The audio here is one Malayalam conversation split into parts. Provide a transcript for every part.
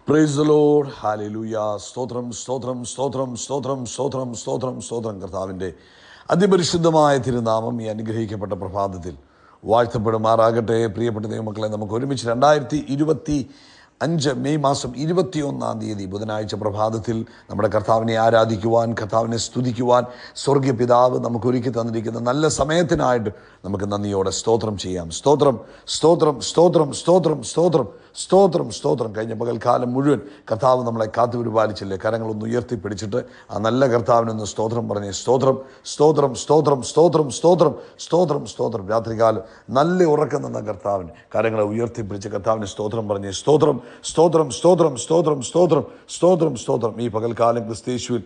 Praise the Lord. ഹല്ലേലൂയ. സ്തോത്രം സ്തോത്രം സ്തോത്രം സ്തോത്രം സ്തോത്രം സ്തോത്രം സ്തോത്രം. കർത്താവിൻ്റെ അതിപരിശുദ്ധമായ തിരുനാമം ഈ അനുഗ്രഹിക്കപ്പെട്ട പ്രഭാതത്തിൽ വാഴ്ത്തപ്പെടുമാറാകട്ടെ. പ്രിയപ്പെട്ട ദൈവമക്കളെ, നമുക്ക് ഒരുമിച്ച് 2025 മെയ് മാസം 21 തീയതി ബുധനാഴ്ച പ്രഭാതത്തിൽ നമ്മുടെ കർത്താവിനെ ആരാധിക്കുവാൻ, കർത്താവിനെ സ്തുതിക്കുവാൻ സ്വർഗീയ പിതാവ് നമുക്ക് ഒരുക്കി തന്നിരിക്കുന്ന നല്ല സമയത്തിനായിട്ട് നമുക്ക് നന്ദിയോടെ സ്തോത്രം ചെയ്യാം. സ്തോത്രം സ്തോത്രം സ്തോത്രം സ്തോത്രം സ്തോത്രം സ്തോത്രം സ്തോത്രം. കഴിഞ്ഞ പകൽക്കാലം മുഴുവൻ കർത്താവ് നമ്മളെ കാത്തുപരിപാലിച്ചില്ലേ? കരങ്ങളൊന്ന് ഉയർത്തിപ്പിടിച്ചിട്ട് ആ നല്ല കർത്താവിനൊന്ന് സ്തോത്രം പറഞ്ഞേ. സ്തോത്രം സ്തോത്രം സ്തോത്രം സ്തോത്രം സ്തോത്രം സ്തോത്രം സ്തോത്രം. രാത്രികാലം നല്ല ഉറക്കം തന്ന കർത്താവിന് കരങ്ങളെ ഉയർത്തിപ്പിടിച്ച് കർത്താവിന് സ്തോത്രം പറഞ്ഞേ. സ്തോത്രം സ്തോത്രം സ്തോത്രം സ്തോത്രം സ്തോത്രം സ്തോത്രം സ്തോത്രം. ഈ പകൽക്കാലം ക്രിസ്തയേശുവിൽ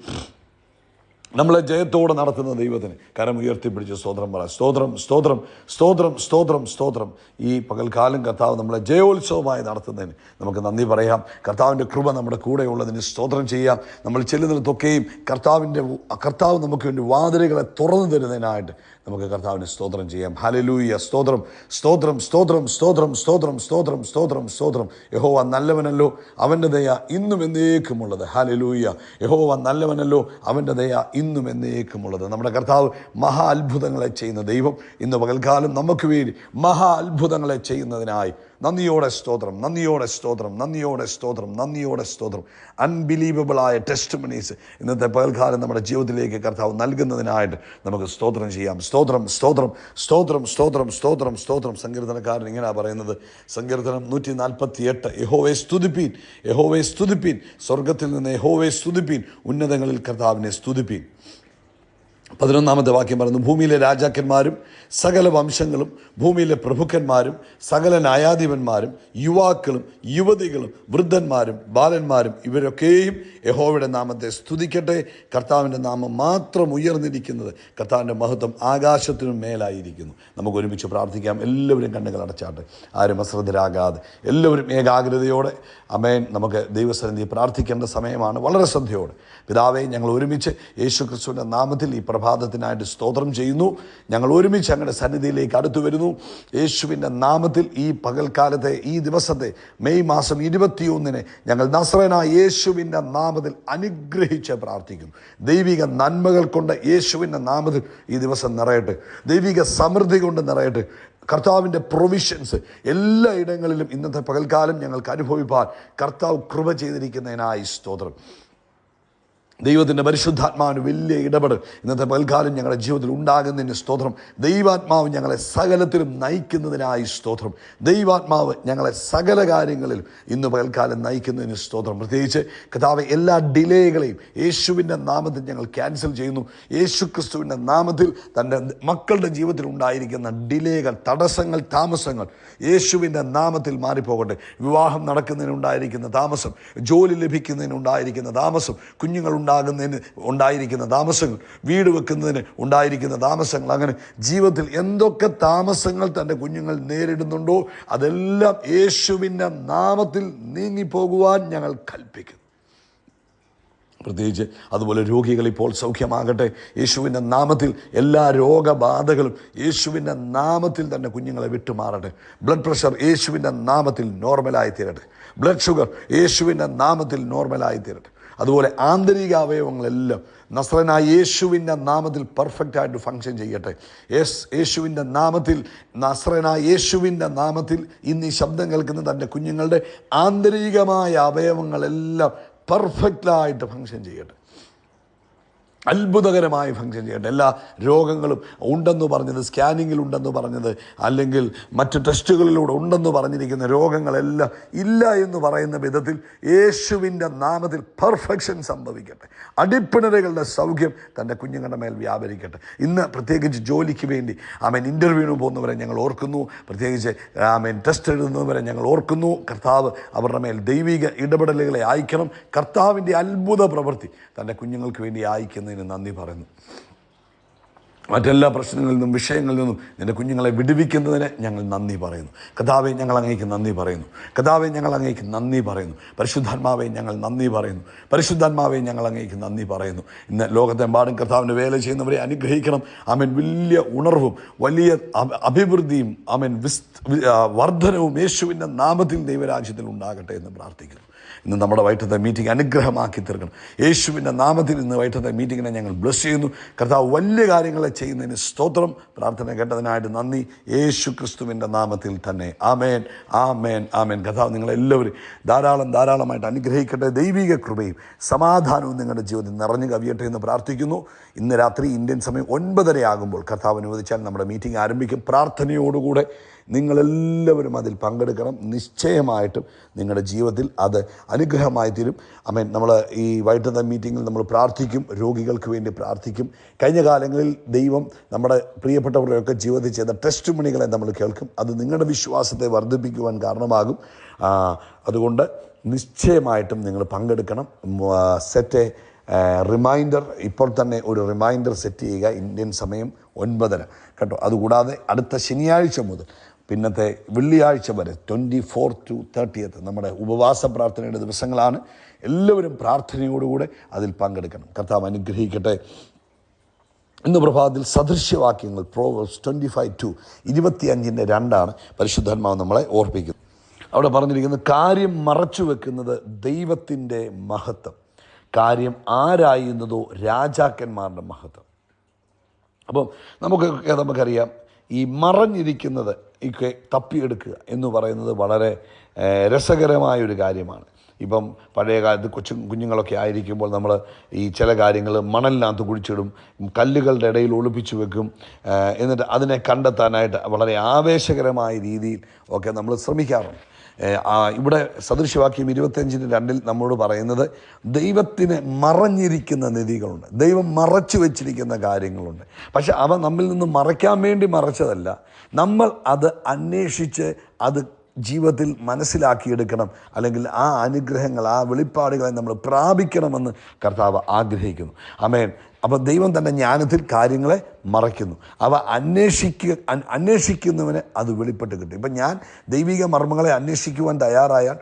നമ്മളെ ജയത്തോടെ നടത്തുന്ന ദൈവത്തിന് കരം ഉയർത്തിപ്പിടിച്ച് സ്തോത്രം പറ. സ്തോത്രം സ്തോത്രം സ്തോത്രം സ്തോത്രം സ്തോത്രം. ഈ പകൽക്കാലം കർത്താവ് നമ്മളെ ജയോത്സവമായി നടത്തുന്നതിന് നമുക്ക് നന്ദി പറയാം. കർത്താവിൻ്റെ കൃപ നമ്മുടെ കൂടെയുള്ളതിന് സ്തോത്രം ചെയ്യാം. നമ്മൾ ചെല്ലുന്നിടത്തൊക്കെയും കർത്താവ് നമുക്ക് വേണ്ടി വാതിലുകളെ തുറന്നു തരുന്നതിനായിട്ട് നമുക്ക് കർത്താവിന് സ്തോത്രം ചെയ്യാം. ഹല്ലേലൂയ. സ്തോത്രം സ്തോത്രം സ്തോത്രം സ്തോത്രം സ്തോത്രം സ്തോത്രം സ്തോത്രം സ്തോത്രം. യഹോവ നല്ലവനല്ലോ, അവൻ്റെ ദയ ഇന്നും എന്നേക്കുമുള്ളത്. ഹല്ലേലൂയ. യഹോവ നല്ലവനല്ലോ, അവൻ്റെ ദയ ഇന്നും എന്നേക്കുമുള്ളത്. നമ്മുടെ കർത്താവ് മഹാ അത്ഭുതങ്ങളെ ചെയ്യുന്ന ദൈവം ഇന്ന് പകൽക്കാലം നമുക്ക് വേണ്ടി മഹാ അത്ഭുതങ്ങളെ ചെയ്യുന്നതിനായി നന്ദിയോടെ സ്തോത്രം, നന്ദിയോടെ സ്തോത്രം, നന്ദിയോടെ സ്തോത്രം, നന്ദിയോടെ സ്തോത്രം. അൺബിലീവബിളായ ടെസ്റ്റിമണീസ് ഇന്നത്തെ പകൽക്കാലം നമ്മുടെ ജീവിതത്തിലേക്ക് കർത്താവ് നൽകുന്നതിനായിട്ട് നമുക്ക് സ്തോത്രം ചെയ്യാം. സ്തോത്രം സ്തോത്രം സ്തോത്രം സ്തോത്രം സ്തോത്രം സ്തോത്രം. സങ്കീർത്തനക്കാരൻ ഇങ്ങനെയാണ് പറയുന്നത്. സങ്കീർത്തനം 148. യഹോവയെ സ്തുതിപ്പീൻ, യഹോവയെ സ്തുതിപ്പീൻ, സ്വർഗത്തിൽ നിന്ന് യഹോവയെ സ്തുതിപ്പീൻ, ഉന്നതങ്ങളിൽ കർത്താവിനെ സ്തുതിപ്പീൻ. 11-ാമത്തെ വാക്യം പറയുന്നു, ഭൂമിയിലെ രാജാക്കന്മാരും സകല വംശങ്ങളും ഭൂമിയിലെ പ്രഭുക്കന്മാരും സകല ന്യായാധിപന്മാരും യുവാക്കളും യുവതികളും വൃദ്ധന്മാരും ബാലന്മാരും ഇവരൊക്കെയും യഹോവയുടെ നാമത്തെ സ്തുതിക്കട്ടെ. കർത്താവിൻ്റെ നാമം മാത്രം ഉയർന്നിരിക്കുന്നത്, കർത്താവിൻ്റെ മഹത്വം ആകാശത്തിനും മേലായിരിക്കുന്നു. നമുക്ക് ഒരുമിച്ച് പ്രാർത്ഥിക്കാം. എല്ലാവരും കണ്ണുകൾ അടച്ചാട്ടെ, ആരും അശ്രദ്ധരാകാതെ എല്ലാവരും ഏകാഗ്രതയോടെ അമേൻ. നമുക്ക് ദൈവസന്നിധി പ്രാർത്ഥിക്കേണ്ട സമയമാണ്. വളരെ ശ്രദ്ധയോടെ പിതാവേ, ഞങ്ങൾ ഒരുമിച്ച് യേശു ക്രിസ്തുവിൻ്റെ നാമത്തിൽ ഈ പ്രഭാതത്തിനായിട്ട് സ്തോത്രം ചെയ്യുന്നു. ഞങ്ങൾ ഒരുമിച്ച് അങ്ങയുടെ സന്നിധിയിലേക്ക് അടുത്തു വരുന്നു. യേശുവിൻ്റെ നാമത്തിൽ ഈ പകൽക്കാലത്തെ, ഈ ദിവസത്തെ മെയ് മാസം 21 ഞങ്ങൾ നസ്രയനായ യേശുവിൻ്റെ നാമത്തിൽ അനുഗ്രഹിച്ച് പ്രാർത്ഥിക്കുന്നു. ദൈവിക നന്മകൾ കൊണ്ട് യേശുവിൻ്റെ നാമത്തിൽ ഈ ദിവസം നിറയട്ടെ. ദൈവിക സമൃദ്ധി കൊണ്ട് നിറയട്ടെ. കർത്താവിൻ്റെ പ്രൊവിഷൻസ് എല്ലാ ഇടങ്ങളിലും ഇന്നത്തെ പകൽക്കാലം ഞങ്ങൾക്ക് അനുഭവിപ്പാൻ കർത്താവ് കൃപ ചെയ്തിരിക്കുന്നതിനായി സ്തോത്രം. ദൈവത്തിൻ്റെ പരിശുദ്ധാത്മാവിന് വലിയ ഇടപെടൽ ഇന്നത്തെ പകൽക്കാലം ഞങ്ങളുടെ ജീവിതത്തിൽ ഉണ്ടാകുന്നതിന് സ്തോത്രം. ദൈവാത്മാവ് ഞങ്ങളെ സകലത്തിലും നയിക്കുന്നതിനായി സ്തോത്രം. ദൈവാത്മാവ് ഞങ്ങളെ സകല കാര്യങ്ങളിലും ഇന്ന് പകൽക്കാലം നയിക്കുന്നതിന് സ്തോത്രം. പ്രത്യേകിച്ച് കർത്താവ് എല്ലാ ഡിലേകളെയും യേശുവിൻ്റെ നാമത്തിൽ ഞങ്ങൾ ക്യാൻസൽ ചെയ്യുന്നു. യേശു ക്രിസ്തുവിൻ്റെ നാമത്തിൽ തൻ്റെ മക്കളുടെ ജീവിതത്തിൽ ഉണ്ടായിരിക്കുന്ന ഡിലേകൾ, തടസ്സങ്ങൾ, താമസങ്ങൾ യേശുവിൻ്റെ നാമത്തിൽ മാറിപ്പോകട്ടെ. വിവാഹം നടക്കുന്നതിനുണ്ടായിരിക്കുന്ന താമസം, ജോലി ലഭിക്കുന്നതിനുണ്ടായിരിക്കുന്ന താമസം, കുഞ്ഞുങ്ങൾ ഉണ്ടാകുന്നതിന് ഉണ്ടായിരിക്കുന്ന താമസങ്ങൾ, വീട് വെക്കുന്നതിന് ഉണ്ടായിരിക്കുന്ന താമസങ്ങൾ, അങ്ങനെ ജീവിതത്തിൽ എന്തൊക്കെ താമസങ്ങൾ തൻ്റെ കുഞ്ഞുങ്ങൾ നേരിടുന്നുണ്ടോ അതെല്ലാം യേശുവിൻ്റെ നാമത്തിൽ നീങ്ങിപ്പോകുവാൻ ഞങ്ങൾ കൽപ്പിക്കുന്നു. പ്രത്യേകിച്ച് അതുപോലെ രോഗികൾ ഇപ്പോൾ സൗഖ്യമാകട്ടെ യേശുവിൻ്റെ നാമത്തിൽ. എല്ലാ രോഗബാധകളും യേശുവിൻ്റെ നാമത്തിൽ തന്നെ കുഞ്ഞുങ്ങളെ വിട്ടുമാറട്ടെ. ബ്ലഡ് പ്രഷർ യേശുവിൻ്റെ നാമത്തിൽ നോർമലായി തീരട്ടെ. ബ്ലഡ് ഷുഗർ യേശുവിൻ്റെ നാമത്തിൽ നോർമലായി തീരട്ടെ. അതുപോലെ ആന്തരിക അവയവങ്ങളെല്ലാം നസ്രയനായ യേശുവിൻ്റെ നാമത്തിൽ പെർഫെക്റ്റായിട്ട് ഫങ്ഷൻ ചെയ്യട്ടെ. യേശുവിൻ്റെ നാമത്തിൽ, നസ്രയനായ യേശുവിൻ്റെ നാമത്തിൽ ഇന്ന് ഈ ശബ്ദം കേൾക്കുന്ന തൻ്റെ കുഞ്ഞുങ്ങളുടെ ആന്തരികമായ അവയവങ്ങളെല്ലാം പെർഫെക്റ്റായിട്ട് ഫങ്ഷൻ ചെയ്യട്ടെ. അത്ഭുതകരമായി ഫങ്ഷൻ ചെയ്യട്ടെ. എല്ലാ രോഗങ്ങളും ഉണ്ടെന്ന് പറഞ്ഞത്, സ്കാനിങ്ങിൽ ഉണ്ടെന്ന് പറഞ്ഞത്, അല്ലെങ്കിൽ മറ്റ് ടെസ്റ്റുകളിലൂടെ ഉണ്ടെന്ന് പറഞ്ഞിരിക്കുന്ന രോഗങ്ങളെല്ലാം ഇല്ല എന്ന് പറയുന്ന വിധത്തിൽ യേശുവിൻ്റെ നാമത്തിൽ പെർഫെക്ഷൻ സംഭവിക്കട്ടെ. അടിപ്പിണരുകളുടെ സൗഖ്യം തൻ്റെ കുഞ്ഞുങ്ങളുടെ മേൽ വ്യാപരിക്കട്ടെ. ഇന്ന് പ്രത്യേകിച്ച് ജോലിക്ക് വേണ്ടി ഇൻ്റർവ്യൂവിന് പോകുന്നവരെ ഞങ്ങൾ ഓർക്കുന്നു. പ്രത്യേകിച്ച് ടെസ്റ്റ് എഴുതുന്നവരെ ഞങ്ങൾ ഓർക്കുന്നു. കർത്താവ് അവരുടെ മേൽ ദൈവിക ഇടപെടലുകളെ അയക്കണം. കർത്താവിൻ്റെ അത്ഭുത പ്രവൃത്തി തൻ്റെ കുഞ്ഞുങ്ങൾക്ക് വേണ്ടി അയക്കുന്നതിന് നന്ദി പറയുന്നു. മറ്റെല്ലാ പ്രശ്നങ്ങളിൽ നിന്നും വിഷയങ്ങളിൽ നിന്നും നിൻ്റെ കുഞ്ഞുങ്ങളെ വിടുവിക്കുന്നതിന് ഞങ്ങൾ നന്ദി പറയുന്നു. കർത്താവേ, ഞങ്ങൾ അങ്ങേക്ക് നന്ദി പറയുന്നു. കർത്താവേ, ഞങ്ങൾ അങ്ങേക്ക് നന്ദി പറയുന്നു. പരിശുദ്ധാത്മാവേ, ഞങ്ങൾ നന്ദി പറയുന്നു. പരിശുദ്ധാത്മാവേ, ഞങ്ങൾ അങ്ങേക്ക് നന്ദി പറയുന്നു. ഇന്ന് ലോകത്തെമ്പാടും കർത്താവിൻ്റെ വേല ചെയ്യുന്നവരെ അനുഗ്രഹിക്കണം. ആമേൻ. വലിയ ഉണർവും വലിയ അഭിവൃദ്ധിയും വർധനവും യേശുവിൻ്റെ നാമത്തിൽ ദൈവരാജ്യത്തിൽ ഉണ്ടാകട്ടെ എന്ന് പ്രാർത്ഥിക്കുന്നു. ഇന്ന് നമ്മുടെ വൈകിട്ടത്തെ മീറ്റിംഗ് അനുഗ്രഹമാക്കി തീർക്കണം. യേശുവിൻ്റെ നാമത്തിൽ ഇന്ന് വൈകിട്ടത്തെ മീറ്റിങ്ങിനെ ഞങ്ങൾ ബ്ലസ് ചെയ്യുന്നു. കർത്താവ് വലിയ കാര്യങ്ങളെ ചെയ്യുന്നതിന് സ്തോത്രം. പ്രാർത്ഥന കേട്ടതിനായിട്ട് നന്ദി. യേശു ക്രിസ്തുവിൻ്റെ നാമത്തിൽ തന്നെ ആമേൻ, ആമേൻ, ആമേൻ. കർത്താവ് നിങ്ങളെല്ലാവരും ധാരാളമായിട്ട് അനുഗ്രഹിക്കട്ടെ. ദൈവിക കൃപയും സമാധാനവും നിങ്ങളുടെ ജീവിതത്തിൽ നിറഞ്ഞു കവിയട്ടെ എന്ന് പ്രാർത്ഥിക്കുന്നു. ഇന്ന് രാത്രി ഇന്ത്യൻ സമയം 9:30 ആകുമ്പോൾ കർത്താവ് അനുവദിച്ചാൽ നമ്മുടെ മീറ്റിംഗ് ആരംഭിക്കും. പ്രാർത്ഥനയോടുകൂടെ നിങ്ങളെല്ലാവരും അതിൽ പങ്കെടുക്കണം. നിശ്ചയമായിട്ടും നിങ്ങളുടെ ജീവിതത്തിൽ അത് അനുഗ്രഹമായി തീരും. ആമേൻ. നമ്മൾ ഈ വൈകിട്ടത്തെ മീറ്റിങ്ങിൽ നമ്മൾ പ്രാർത്ഥിക്കും, രോഗികൾക്ക് വേണ്ടി പ്രാർത്ഥിക്കും. കഴിഞ്ഞ കാലങ്ങളിൽ ദൈവം നമ്മുടെ പ്രിയപ്പെട്ടവരുടെയൊക്കെ ജീവിതത്തിൽ ചെയ്ത ടെസ്റ്റ് മണികളെ നമ്മൾ കേൾക്കും. അത് നിങ്ങളുടെ വിശ്വാസത്തെ വർദ്ധിപ്പിക്കുവാൻ കാരണമാകും. അതുകൊണ്ട് നിശ്ചയമായിട്ടും നിങ്ങൾ പങ്കെടുക്കണം. സെറ്റ് റിമൈൻഡർ, ഇപ്പോൾ തന്നെ ഒരു റിമൈൻഡർ സെറ്റ് ചെയ്യുക. ഇന്ത്യൻ സമയം 9:30 കേട്ടോ. അതുകൂടാതെ അടുത്ത ശനിയാഴ്ച മുതൽ പിന്നത്തെ വെള്ളിയാഴ്ച വരെ 24 to 30 നമ്മുടെ ഉപവാസ പ്രാർത്ഥനയുടെ ദിവസങ്ങളാണ്. എല്ലാവരും പ്രാർത്ഥനയോടുകൂടെ അതിൽ പങ്കെടുക്കണം. കർത്താവ് അനുഗ്രഹിക്കട്ടെ. ഇന്ന് പ്രഭാതത്തിൽ സദൃശ്യവാക്യങ്ങൾ പ്രോവേർബ്സ് 25:2 25:2 പരിശുദ്ധാത്മാവ് നമ്മളെ ഓർപ്പിക്കുന്നു. അവിടെ പറഞ്ഞിരിക്കുന്നത്, കാര്യം മറച്ചു വെക്കുന്നത് ദൈവത്തിൻ്റെ മഹത്വം, കാര്യം ആരായുന്നതോ രാജാക്കന്മാരുടെ മഹത്വം. അപ്പം നമുക്കറിയാം, ഈ മറഞ്ഞിരിക്കുന്നത് ഒക്കെ തപ്പിയെടുക്കുക എന്ന് പറയുന്നത് വളരെ രസകരമായൊരു കാര്യമാണ്. ഇപ്പം പഴയ കാലത്ത് കുഞ്ഞുങ്ങളൊക്കെ ആയിരിക്കുമ്പോൾ നമ്മൾ ഈ ചില കാര്യങ്ങൾ മണലിനകത്ത് കുഴിച്ചിടും, കല്ലുകളുടെ ഇടയിൽ ഒളിപ്പിച്ചു വെക്കും. എന്നിട്ട് അതിനെ കണ്ടെത്താനായിട്ട് വളരെ ആവേശകരമായ രീതിയിൽ ഒക്കെ നമ്മൾ ശ്രമിക്കാറുണ്ട്. ഇവിടെ സദൃശ്യവാക്യം 25:2 നമ്മോട് പറയുന്നത്, ദൈവത്തിന് മറഞ്ഞിരിക്കുന്ന നിധികളുണ്ട്, ദൈവം മറച്ചു വെച്ചിരിക്കുന്ന കാര്യങ്ങളുണ്ട്. പക്ഷെ അവ നമ്മിൽ നിന്ന് മറയ്ക്കാൻ വേണ്ടി മറച്ചതല്ല, നമ്മൾ അത് അന്വേഷിച്ച് അത് ജീവിതത്തിൽ മനസ്സിലാക്കിയെടുക്കണം. അല്ലെങ്കിൽ ആ അനുഗ്രഹങ്ങൾ, ആ വെളിപ്പാടുകളെ നമ്മൾ പ്രാപിക്കണമെന്ന് കർത്താവ് ആഗ്രഹിക്കുന്നു. ആമേൻ. അപ്പോൾ ദൈവം തൻ്റെ ജ്ഞാനത്തിൽ കാര്യങ്ങളെ മറയ്ക്കുന്നു. അവ അന്വേഷിക്കുന്നവന് അത് വെളിപ്പെട്ട് കിട്ടും. ഇപ്പം ഞാൻ ദൈവിക മർമ്മങ്ങളെ അന്വേഷിക്കുവാൻ തയ്യാറായാൽ,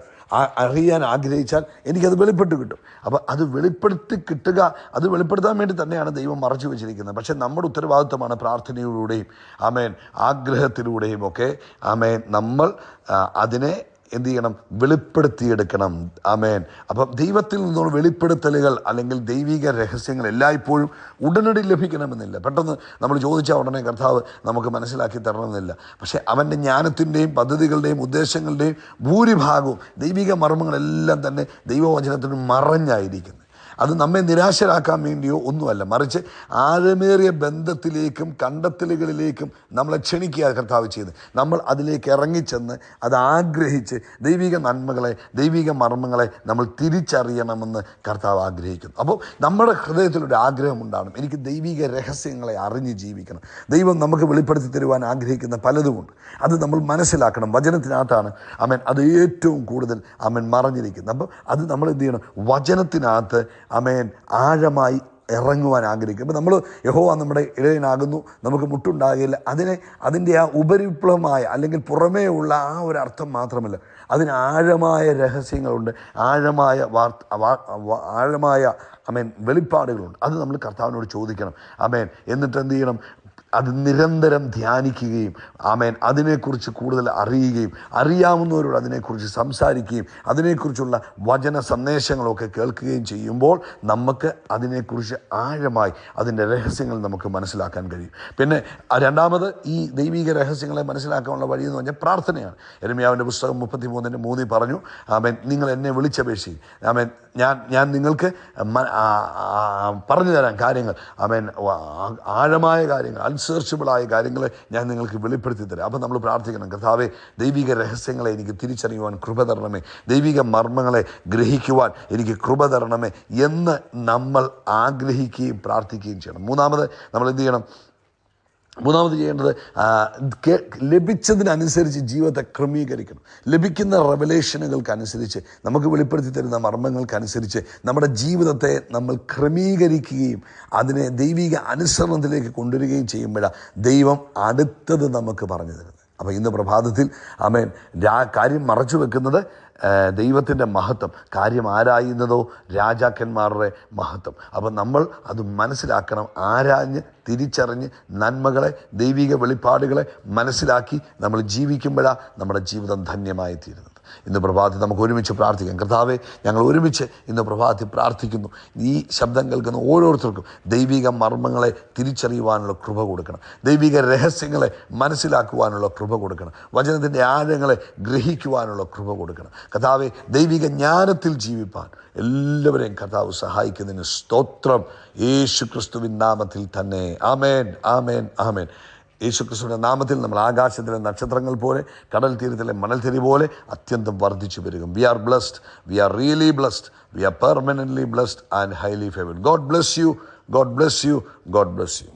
അറിയാൻ ആഗ്രഹിച്ചാൽ എനിക്കത് വെളിപ്പെട്ട് കിട്ടും. അപ്പോൾ അത് വെളിപ്പെടുത്തി കിട്ടുക, അത് വെളിപ്പെടുത്താൻ വേണ്ടി തന്നെയാണ് ദൈവം മറച്ചു വെച്ചിരിക്കുന്നത്. പക്ഷേ നമ്മുടെ ഉത്തരവാദിത്വമാണ് പ്രാർത്ഥനയിലൂടെയും ആമേൻ ആഗ്രഹത്തിലൂടെയും ഒക്കെ ആമേൻ നമ്മൾ അതിനെ എന്ത് ചെയ്യണം? വെളിപ്പെടുത്തിയെടുക്കണം. ആമേൻ. അപ്പം ദൈവത്തിൽ നിന്നുള്ള വെളിപ്പെടുത്തലുകൾ അല്ലെങ്കിൽ ദൈവിക രഹസ്യങ്ങൾ എല്ലായ്പ്പോഴും ഉടനടി ലഭിക്കണമെന്നില്ല. പെട്ടെന്ന് നമ്മൾ ചോദിച്ചാൽ ഉടനെ കർത്താവ് നമുക്ക് മനസ്സിലാക്കി തരണമെന്നില്ല. പക്ഷേ അവൻ്റെ ജ്ഞാനത്തിൻ്റെയും പദ്ധതികളുടെയും ഉദ്ദേശങ്ങളുടെയും ഭൂരിഭാഗവും ദൈവിക മർമ്മങ്ങളെല്ലാം തന്നെ ദൈവവചനത്തിന് മറഞ്ഞായിരിക്കുന്നു. അത് നമ്മെ നിരാശരാക്കാൻ വേണ്ടിയോ ഒന്നുമല്ല, മറിച്ച് ആഴമേറിയ ബന്ധത്തിലേക്കും കണ്ടെത്തലുകളിലേക്കും നമ്മളെ ക്ഷണിക്കുക കർത്താവ് ചെയ്ത്. നമ്മൾ അതിലേക്ക് ഇറങ്ങിച്ചെന്ന് അത് ആഗ്രഹിച്ച് ദൈവിക നന്മകളെ, ദൈവിക മർമ്മങ്ങളെ നമ്മൾ തിരിച്ചറിയണമെന്ന് കർത്താവ് ആഗ്രഹിക്കുന്നു. അപ്പോൾ നമ്മുടെ ഹൃദയത്തിലൊരു ആഗ്രഹമുണ്ടാകണം, എനിക്ക് ദൈവിക രഹസ്യങ്ങളെ അറിഞ്ഞ് ജീവിക്കണം. ദൈവം നമുക്ക് വെളിപ്പെടുത്തി തരുവാൻ ആഗ്രഹിക്കുന്ന പലതുമുണ്ട്. അത് നമ്മൾ മനസ്സിലാക്കണം. വചനത്തിനകത്താണ് ആമേൻ അത് ഏറ്റവും കൂടുതൽ ആമേൻ മറഞ്ഞിരിക്കുന്നത്. അപ്പോൾ അത് നമ്മൾ എന്ത് ചെയ്യണം? വചനത്തിനകത്ത് ആമേൻ ആഴമായി ഇറങ്ങുവാൻ ആഗ്രഹിക്കും. അപ്പോൾ നമ്മൾ യഹോവ നമ്മുടെ ഇടയനാകുന്നു, നമുക്ക് മുട്ടുണ്ടാകില്ല, അതിൻ്റെ ആ ഉപരിപ്ലവമായ അല്ലെങ്കിൽ പുറമേ ഉള്ള ആ ഒരു അർത്ഥം മാത്രമല്ല, അതിന് ആഴമായ രഹസ്യങ്ങളുണ്ട്, ആഴമായ ആമേൻ വെളിപ്പാടുകളുണ്ട്. അത് നമ്മൾ കർത്താവിനോട് ചോദിക്കണം. ആമേൻ. എന്നിട്ട് എന്ത് ചെയ്യണം? അത് നിരന്തരം ധ്യാനിക്കുകയും ആമേൻ അതിനെക്കുറിച്ച് കൂടുതൽ അറിയുകയും അറിയാവുന്നവരോട് അതിനെക്കുറിച്ച് സംസാരിക്കുകയും അതിനെക്കുറിച്ചുള്ള വചന സന്ദേശങ്ങളൊക്കെ കേൾക്കുകയും ചെയ്യുമ്പോൾ നമുക്ക് അതിനെക്കുറിച്ച് ആഴമായി അതിൻ്റെ രഹസ്യങ്ങൾ നമുക്ക് മനസ്സിലാക്കാൻ കഴിയും. പിന്നെ രണ്ടാമത് ഈ ദൈവിക രഹസ്യങ്ങളെ മനസ്സിലാക്കാനുള്ള വഴിയെന്ന് പറഞ്ഞാൽ പ്രാർത്ഥനയാണ്. യെരമ്യാവിൻ്റെ പുസ്തകം 33:3 പറഞ്ഞു, ആമേൻ നിങ്ങൾ എന്നെ വിളിച്ചപേക്ഷിക്കും, ആമേൻ ഞാൻ നിങ്ങൾക്ക് പറഞ്ഞു തരാൻ കാര്യങ്ങൾ, ആമേൻ ആഴമായ കാര്യങ്ങൾ, അൺസേർച്ചബിളായ കാര്യങ്ങളെ ഞാൻ നിങ്ങൾക്ക് വെളിപ്പെടുത്തി തരാം. അപ്പം നമ്മൾ പ്രാർത്ഥിക്കണം, കർത്താവേ ദൈവിക രഹസ്യങ്ങളെ എനിക്ക് തിരിച്ചറിയുവാൻ കൃപ തരണമേ, ദൈവിക മർമ്മങ്ങളെ ഗ്രഹിക്കുവാൻ എനിക്ക് കൃപ തരണമേ എന്ന് നമ്മൾ ആഗ്രഹിക്കുകയും പ്രാർത്ഥിക്കുകയും ചെയ്യണം. മൂന്നാമത് നമ്മൾ എന്ത് ചെയ്യണം? മൂന്നാമത് ചെയ്യേണ്ടത് ലഭിച്ചതിനനുസരിച്ച് ജീവിതത്തെ ക്രമീകരിക്കണം. ലഭിക്കുന്ന റെവലേഷനുകൾക്കനുസരിച്ച്, നമുക്ക് വെളിപ്പെടുത്തി തരുന്ന മർമ്മങ്ങൾക്കനുസരിച്ച് നമ്മുടെ ജീവിതത്തെ നമ്മൾ ക്രമീകരിക്കുകയും അതിനെ ദൈവിക അനുസരണത്തിലേക്ക് കൊണ്ടുവരികയും ചെയ്യുമ്പോഴാണ് ദൈവം അടുത്തത് നമുക്ക് പറഞ്ഞു തരുന്നത്. അപ്പോൾ ഇന്ന് പ്രഭാതത്തിൽ ആമേൻ കാര്യം മറച്ചു വെക്കുന്നത് ദൈവത്തിൻ്റെ മഹത്വം, കാര്യം ആരായുന്നതോ രാജാക്കന്മാരുടെ മഹത്വം. അപ്പം നമ്മൾ അത് മനസ്സിലാക്കണം. ആരാഞ്ഞ് തിരിച്ചറിഞ്ഞ് നന്മകളെ, ദൈവിക വെളിപ്പാടുകളെ മനസ്സിലാക്കി നമ്മൾ ജീവിക്കുമ്പോഴാണ് നമ്മുടെ ജീവിതം ധന്യമായി തീരുന്നത്. ഇന്ന് പ്രഭാതത്തിൽ നമുക്ക് ഒരുമിച്ച് പ്രാർത്ഥിക്കാം. കർത്താവെ, ഞങ്ങൾ ഒരുമിച്ച് ഇന്ന് പ്രഭാതത്തിൽ പ്രാർത്ഥിക്കുന്നു. ഈ ശബ്ദം കേൾക്കുന്ന ഓരോരുത്തർക്കും ദൈവിക മർമ്മങ്ങളെ തിരിച്ചറിയുവാനുള്ള കൃപ കൊടുക്കണം. ദൈവിക രഹസ്യങ്ങളെ മനസ്സിലാക്കുവാനുള്ള കൃപ കൊടുക്കണം. വചനത്തിൻ്റെ ആഴങ്ങളെ ഗ്രഹിക്കുവാനുള്ള കൃപ കൊടുക്കണം. കർത്താവെ, ദൈവിക ജ്ഞാനത്തിൽ ജീവിപ്പാൻ എല്ലാവരെയും കർത്താവ് സഹായിക്കുന്നതിന് സ്തോത്രം. യേശു ക്രിസ്തുവിൻ നാമത്തിൽ തന്നെ. ആമേൻ, ആമേൻ, ആമേൻ. യേശു ക്രിസ്തുവിൻ്റെ നാമത്തിൽ നമ്മൾ ആകാശത്തിലെ നക്ഷത്രങ്ങൾ പോലെ, കടൽ തീരത്തിലെ മണൽത്തിരി പോലെ അത്യന്തം വർദ്ധിച്ചു വരികയും we are blessed, we are really blessed, we are permanently blessed and highly favoured. God bless you, God bless you, God bless U.